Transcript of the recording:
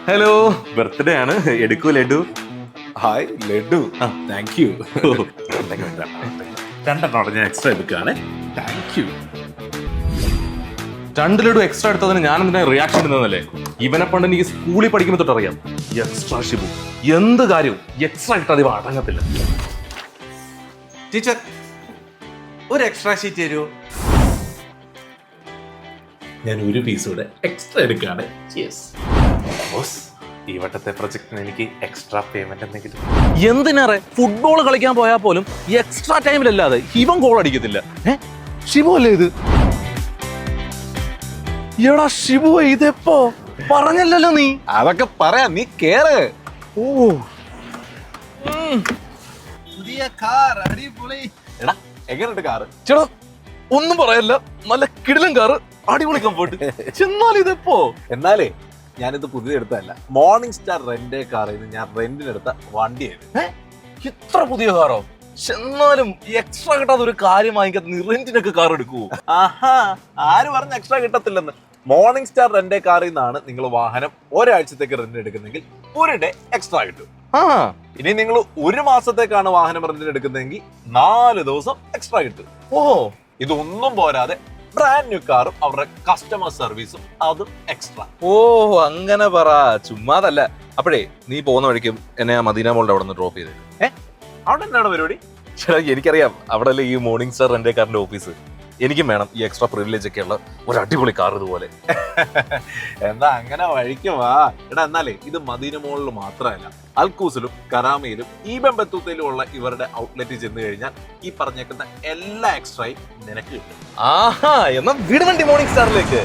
Hello, birthday ആണ്. എടുക്കൂ laddu. Hi laddu. Thank you. രണ്ടെണ്ണം ഞാൻ എക്സ്ട്രാ എടുക്കുകയാണ്. Thank you. 2 ലഡു എക്സ്ട്രാ എടുത്തതിന് ഞാൻ എന്തിനാ റിയാക്ഷൻ ഇടുന്നതല്ലേ? ഇവനെ പണ്ട് എനിക്ക് സ്കൂളിൽ പഠിക്കുമ്പോൾ തൊട്ടറിയാം. എക്സ്ട്രാ ഷിബു എന്ത് കാര്യവും എക്സ്ട്രാ ഇട്ട് അധികം അടങ്ങത്തില്ല. ടീച്ചർ, ഒരു എക്സ്ട്രാ ഷീറ്റ് തരുമോ? ഞാൻ ഒരു പീസ് കൂടെ എക്സ്ട്രാ എടുക്കുകയാണ്. ഈ വട്ടത്തെ പ്രൊജക്ടിന് എനിക്ക് എക്സ്ട്രാ പേയ്മെന്റ് എന്തെങ്കിലും? എന്തിനേറെ ഫുട്ബോൾ കളിക്കാൻ പോയാൽ പോലും എക്സ്ട്രാ ടൈമിലല്ലാതെ ഇവൻ ഗോൾ അടിക്കത്തില്ല. ഷിബു അല്ലേ ഇത്? എടാ ഷിബു, ഇതെപ്പോ പറഞ്ഞല്ലോ നീ? അതൊക്കെ പറയാം, നീ കേറ്. ഓ, പുതിയ കാർ അടിപൊളി. എടാ എങ്ങനെയുണ്ട് കാറ്? ചേട്ടാ ഒന്നും പറയല്ല, നല്ല കിടിലൻ കാറ്, അടിപൊളി കംഫർട്ട്. ചെന്നാൽ ഇതെപ്പോ? എന്നാലേ ഞാനിത് പുതിയത് എടുത്തതല്ല, മോർണിംഗ് സ്റ്റാർ റെന്റ് കാറിൽ നിന്ന് ഞാൻ റെന്റിനെടുത്ത വണ്ടിയായിരുന്നു. ഇത്ര പുതിയ കാറോ? എന്നാലും എക്സ്ട്രാ കിട്ടാത്ത ഒരു കാര്യം വാങ്ങിക്കാത്ത റെന്റിനൊക്കെ കാർ എടുക്കുവോ? ആഹാ, ആര് പറഞ്ഞ എക്സ്ട്രാ കിട്ടത്തില്ലെന്ന്? മോർണിംഗ് സ്റ്റാർ റെന്റ് കാറിൽ നിന്നാണ് നിങ്ങൾ വാഹനം ഒരാഴ്ചത്തേക്ക് റെന്റ് എടുക്കുന്നെങ്കിൽ ഒരു ഡേ എക്സ്ട്രാ കിട്ടും. ആ, ഇനി നിങ്ങൾ ഒരു മാസത്തേക്കാണ് വാഹനം റെന്റിന് എടുക്കുന്നെങ്കിൽ 4 ദിവസം എക്സ്ട്രാ കിട്ടും. ഓ, ഇതൊന്നും പോരാതെ ബ്രാൻഡ് ന്യൂ കാറും അവരുടെ കസ്റ്റമർ സർവീസും അതും എക്സ്ട്രാ. ഓ, അങ്ങനെ പറ, ചുമ്മാതല്ല. അപ്പോഴേ നീ പോകുന്ന വഴിക്കും എന്നെ ആ മദീന മോളുടെ അവിടെ നിന്ന് ഡ്രോപ്പ് ചെയ്ത്. അവിടെ എന്താണ് പരിപാടി? ചേട്ടാ എനിക്കറിയാം, അവിടെ അല്ലേ ഈ മോർണിംഗ് സ്റ്റാർ റെന്റ് കാറിന്റെ ഓഫീസ്. എനിക്കും വേണം ഈ എക്സ്ട്രാ പ്രിവിലേജ് ഒക്കെ ഉള്ള ഒരു അടിപൊളി കാർ ഇതുപോലെ. എന്നാ അങ്ങനെ വഴിക്ക് വാ. എടാ, എന്നാലേ ഇത് മദീന മോളിൽ മാത്രമല്ല, അൽക്കൂസിലും കറാമയിലും ഈബൻ ബത്തൂത്തയിലും ഉള്ള ഇവരുടെ ഔട്ട്ലെറ്റിൽ ചെന്ന് കഴിഞ്ഞാൽ ഈ പറഞ്ഞേക്കുന്ന എല്ലാ എക്സ്ട്രയും നിനക്ക് കിട്ടും. ആഹാ, എന്നാ വീട് വണ്ടി മോർണിംഗ് സ്റ്റാറിലേക്ക്.